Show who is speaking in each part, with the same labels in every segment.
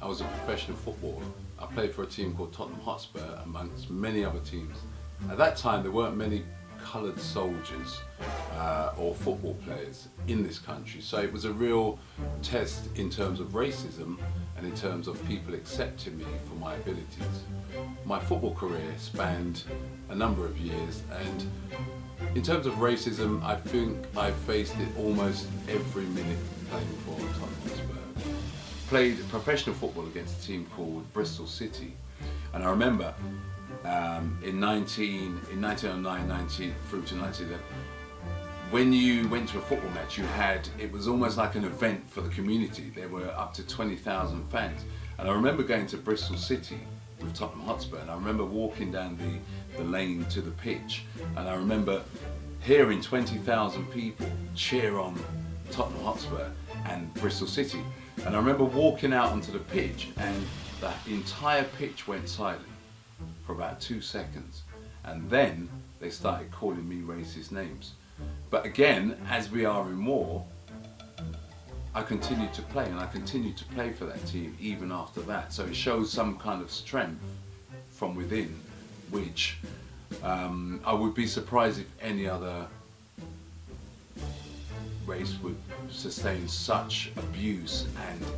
Speaker 1: was a professional footballer. I played for a team called Tottenham Hotspur amongst many other teams. At that time there weren't many coloured soldiers or football players in this country, so it was a real test in terms of racism and in terms of people accepting me for my abilities. My football career spanned a number of years, and in terms of racism, I think I faced it almost every minute playing for Tottenham Hotspur. Played professional football against a team called Bristol City, and I remember in 1909, 90 through to 1911, when you went to a football match, it was almost like an event for the community. There were up to 20,000 fans, and I remember going to Bristol City with Tottenham Hotspur, and I remember walking down the lane to the pitch, and I remember hearing 20,000 people cheer on Tottenham Hotspur and Bristol City, and I remember walking out onto the pitch, and the entire pitch went silent for about 2 seconds, and then they started calling me racist names. But again, as we are in war, I continued to play, and I continued to play for that team even after that. So it shows some kind of strength from within, which I would be surprised if any other race would sustain such abuse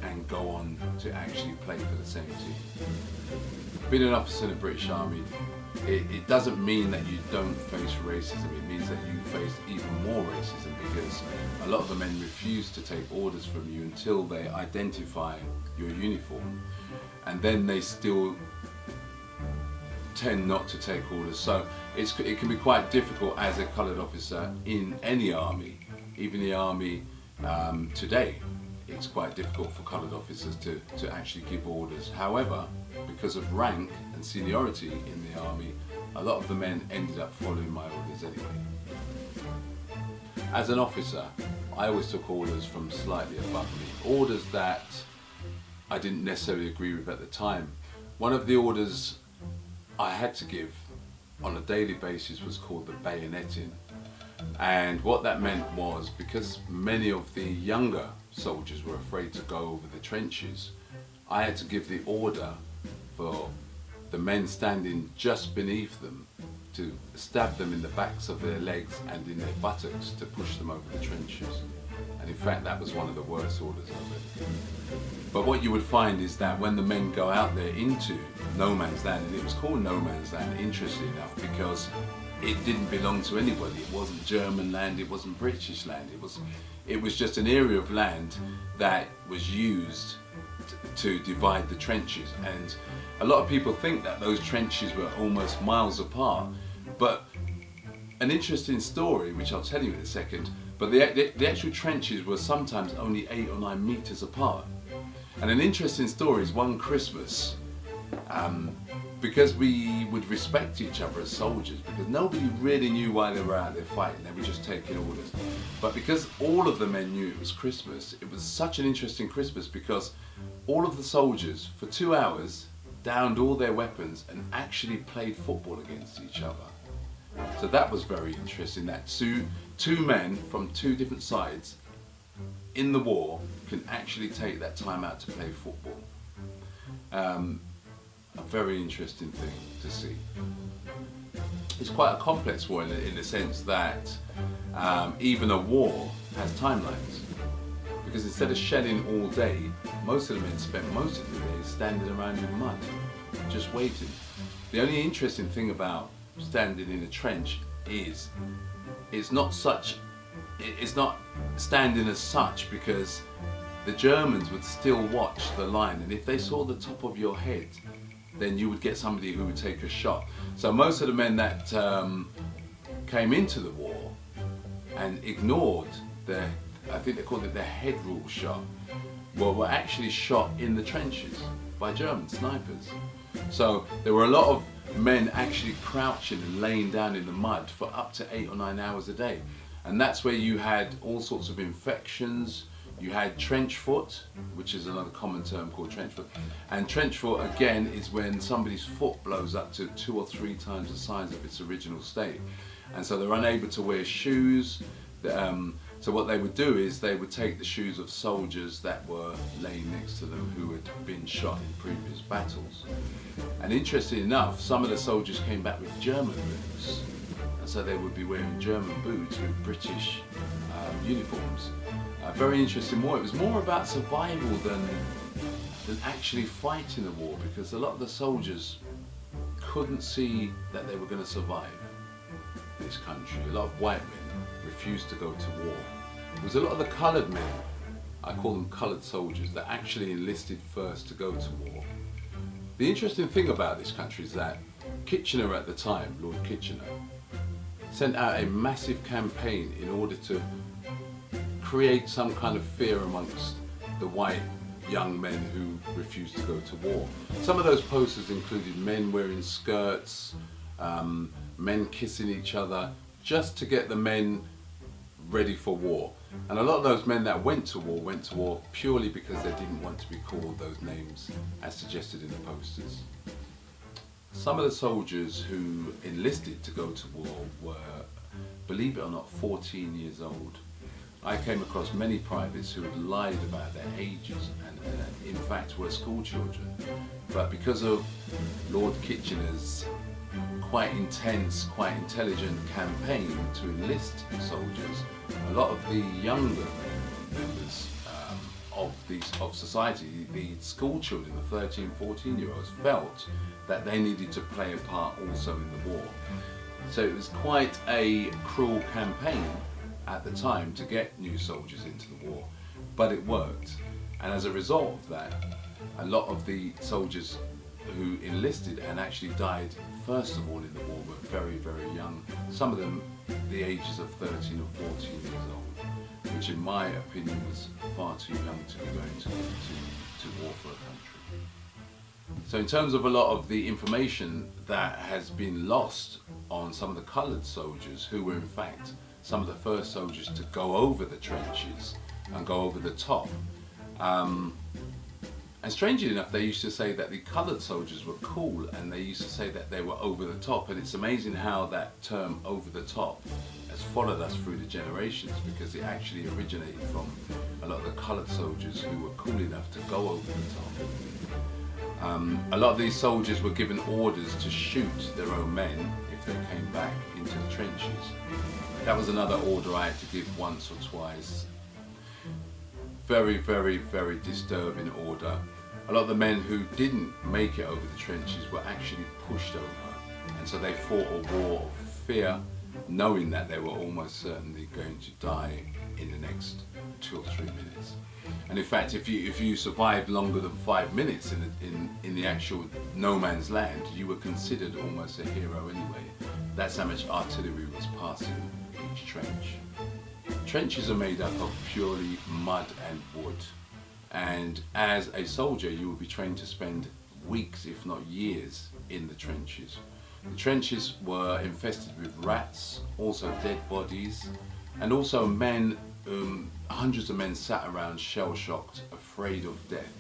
Speaker 1: and go on to actually play for the same team. Being an officer in the British Army, it doesn't mean that you don't face racism. It means that you face even more racism, because a lot of the men refuse to take orders from you until they identify your uniform, and then they still tend not to take orders. So it can be quite difficult as a coloured officer in any army, even the army today. It's quite difficult for coloured officers to actually give orders. However, because of rank and seniority in the army, a lot of the men ended up following my orders anyway. As an officer, I always took orders from slightly above me, orders that I didn't necessarily agree with at the time. One of the orders I had to give on a daily basis was called the bayoneting. And what that meant was, because many of the younger soldiers were afraid to go over the trenches, I had to give the order for the men standing just beneath them to stab them in the backs of their legs and in their buttocks to push them over the trenches. And in fact, that was one of the worst orders of it. But what you would find is that when the men go out there into no man's land, and it was called no man's land, interestingly enough, because it didn't belong to anybody. It wasn't German land, it wasn't British land. It was just an area of land that was used to divide the trenches. And a lot of people think that those trenches were almost miles apart. But an interesting story, which I'll tell you in a second, but the actual trenches were sometimes only 8 or 9 meters apart. And an interesting story is one Christmas, because we would respect each other as soldiers, because nobody really knew why they were out there fighting, they were just taking orders. But because all of the men knew it was Christmas, it was such an interesting Christmas, because all of the soldiers for 2 hours downed all their weapons and actually played football against each other. So that was very interesting, that two men from 2 different sides in the war can actually take that time out to play football. A very interesting thing to see. It's quite a complex war in the sense that even a war has timelines, because instead of shelling all day, most of the men spent most of the day standing around in mud, just waiting. The only interesting thing about standing in a trench is it's not standing as such, because the Germans would still watch the line, and if they saw the top of your head, then you would get somebody who would take a shot. So most of the men that came into the war and ignored I think they called it the head rule shot, were actually shot in the trenches by German snipers. So there were a lot of men actually crouching and laying down in the mud for up to 8 or 9 hours a day. And that's where you had all sorts of infections. You had trench foot, which is another common term called trench foot. And trench foot, again, is when somebody's foot blows up to 2 or 3 times the size of its original state. And so they're unable to wear shoes. So what they would do is they would take the shoes of soldiers that were laying next to them who had been shot in previous battles. And interestingly enough, some of the soldiers came back with German boots. And so they would be wearing German boots with British uniforms. Very interesting war. It was more about survival than actually fighting the war, because a lot of the soldiers couldn't see that they were going to survive this country. A lot of white men refused to go to war. It was a lot of the coloured men, I call them coloured soldiers, that actually enlisted first to go to war. The interesting thing about this country is that Kitchener at the time, Lord Kitchener, sent out a massive campaign in order to create some kind of fear amongst the white young men who refused to go to war. Some of those posters included men wearing skirts, men kissing each other, just to get the men ready for war. And a lot of those men that went to war purely because they didn't want to be called those names as suggested in the posters. Some of the soldiers who enlisted to go to war were, believe it or not, 14 years old. I came across many privates who had lied about their ages and in fact were school children. But because of Lord Kitchener's quite intense, quite intelligent campaign to enlist soldiers, a lot of the younger members of society, the school children, the 13, 14-year-olds, felt that they needed to play a part also in the war. So it was quite a cruel campaign at the time to get new soldiers into the war, but it worked. And as a result of that, a lot of the soldiers who enlisted and actually died first of all in the war were very, very young. Some of them the ages of 13 or 14 years old, which in my opinion was far too young to be going to war for a country. So in terms of a lot of the information that has been lost on some of the coloured soldiers, who were in fact some of the first soldiers to go over the trenches and go over the top. And strangely enough, they used to say that the coloured soldiers were cool, and they used to say that they were over the top. And it's amazing how that term over the top has followed us through the generations, because it actually originated from a lot of the coloured soldiers who were cool enough to go over the top. A lot of these soldiers were given orders to shoot their own men if they came back into the trenches. That was another order I had to give once or twice. Very, very, very disturbing order. A lot of the men who didn't make it over the trenches were actually pushed over, and so they fought a war of fear, knowing that they were almost certainly going to die in the next 2 or 3 minutes. And in fact, if you survived longer than 5 minutes in the actual no man's land, you were considered almost a hero anyway. That's how much artillery was passing each trench. Trenches are made up of purely mud and wood, and as a soldier you will be trained to spend weeks, if not years, in the trenches. The trenches were infested with rats, also dead bodies, and also men, hundreds of men sat around shell-shocked, afraid of death.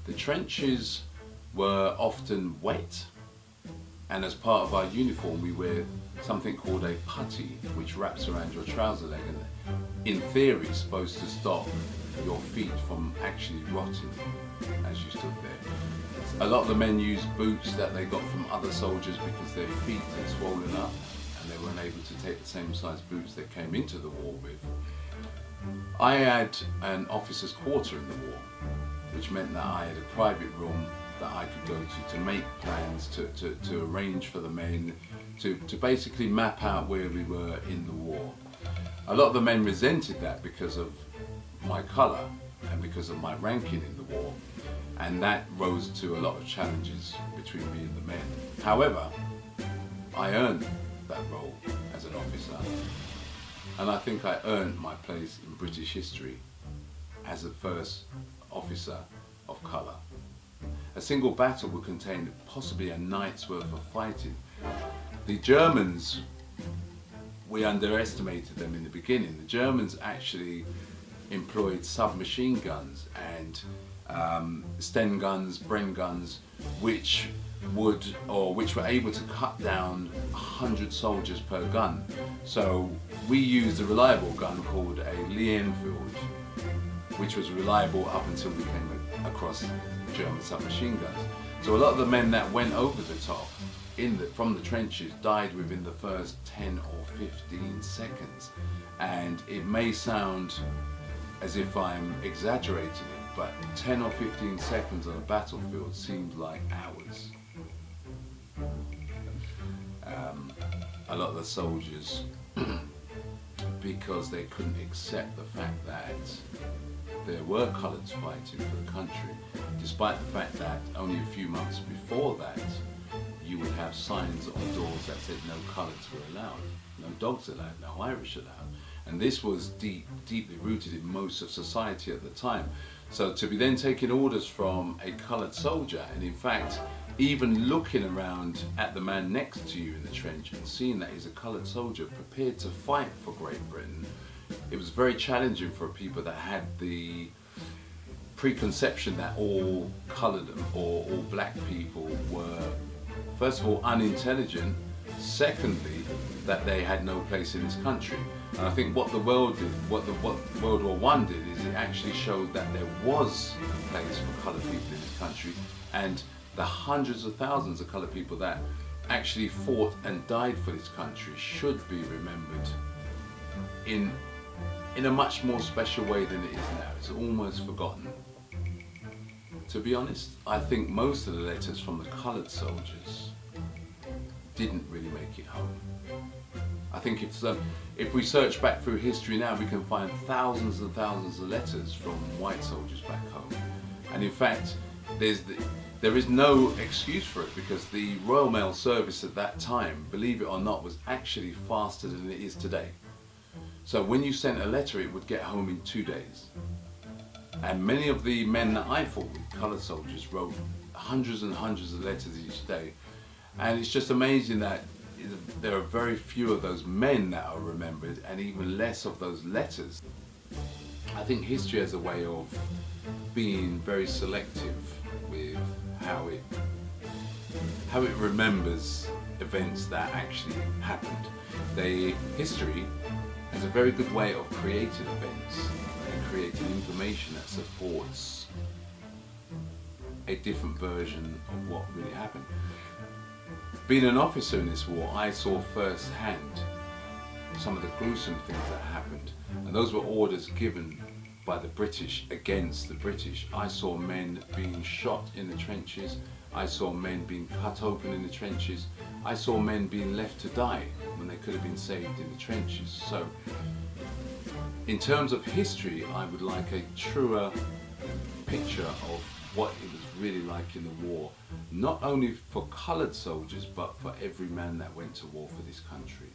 Speaker 1: The trenches were often wet, and as part of our uniform we wear something called a putty, which wraps around your trouser leg and in theory is supposed to stop your feet from actually rotting as you stood there. A lot of the men used boots that they got from other soldiers because their feet had swollen up and they weren't able to take the same size boots they came into the war with. I had an officer's quarter in the war, which meant that I had a private room that I could go to make plans, to arrange for the men, to basically map out where we were in the war. A lot of the men resented that because of my colour and because of my ranking in the war, and that rose to a lot of challenges between me and the men. However, I earned that role as an officer, and I think I earned my place in British history as the first officer of colour. A single battle would contain possibly a night's worth of fighting. The Germans, we underestimated them in the beginning. The Germans actually employed submachine guns and Sten guns, Bren guns, which which were able to cut down 100 soldiers per gun. So we used a reliable gun called a Lee Enfield, which was reliable up until we came across German submachine guns. So a lot of the men that went over the top from the trenches died within the first 10 or 15 seconds. And it may sound as if I'm exaggerating it, but 10 or 15 seconds on a battlefield seemed like hours. A lot of the soldiers, because they couldn't accept the fact that there were colours fighting for the country, despite the fact that only a few months before that you would have signs on doors that said no colours were allowed, no dogs allowed, no Irish allowed. And this was deeply rooted in most of society at the time. So to be then taking orders from a coloured soldier, and in fact even looking around at the man next to you in the trench and seeing that he's a coloured soldier prepared to fight for Great Britain, it was very challenging for people that had the preconception that all coloured or all black people were, first of all, unintelligent, secondly, that they had no place in this country. And I think what the world did, what World War I did, is it actually showed that there was a place for coloured people in this country, and the hundreds of thousands of coloured people that actually fought and died for this country should be remembered in a much more special way than it is now. It's almost forgotten. To be honest, I think most of the letters from the coloured soldiers didn't really make it home. I think if we search back through history now, we can find thousands and thousands of letters from white soldiers back home. And in fact, there is no excuse for it, because the Royal Mail Service at that time, believe it or not, was actually faster than it is today. So when you sent a letter, it would get home in 2 days. And many of the men that I fought with, coloured soldiers, wrote hundreds and hundreds of letters each day. And it's just amazing that there are very few of those men that are remembered, and even less of those letters. I think history has a way of being very selective with how it remembers events that actually happened. History has a very good way of creating events and creating information that supports a different version of what really happened. Being an officer in this war, I saw firsthand some of the gruesome things that happened, and those were orders given by the British against the British. I saw men being shot in the trenches, I saw men being cut open in the trenches, I saw men being left to die when they could have been saved in the trenches. So in terms of history, I would like a truer picture of what it was really like in the war, not only for coloured soldiers, but for every man that went to war for this country.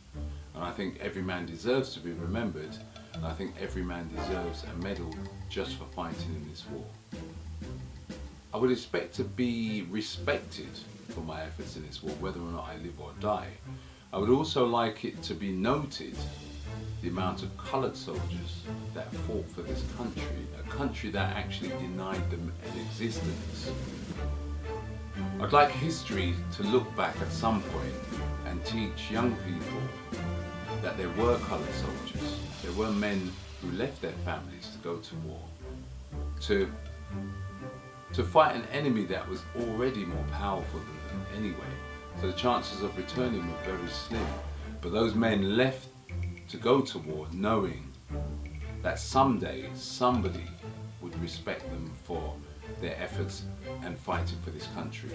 Speaker 1: And I think every man deserves to be remembered, and I think every man deserves a medal just for fighting in this war. I would expect to be respected for my efforts in this war, whether or not I live or die. I would also like it to be noted the amount of coloured soldiers that fought for this country, a country that actually denied them an existence. I'd like history to look back at some point and teach young people that there were coloured soldiers, there were men who left their families to go to war, to fight an enemy that was already more powerful than them anyway. So the chances of returning were very slim. But those men left to go to war knowing that someday somebody would respect them for their efforts and fighting for this country.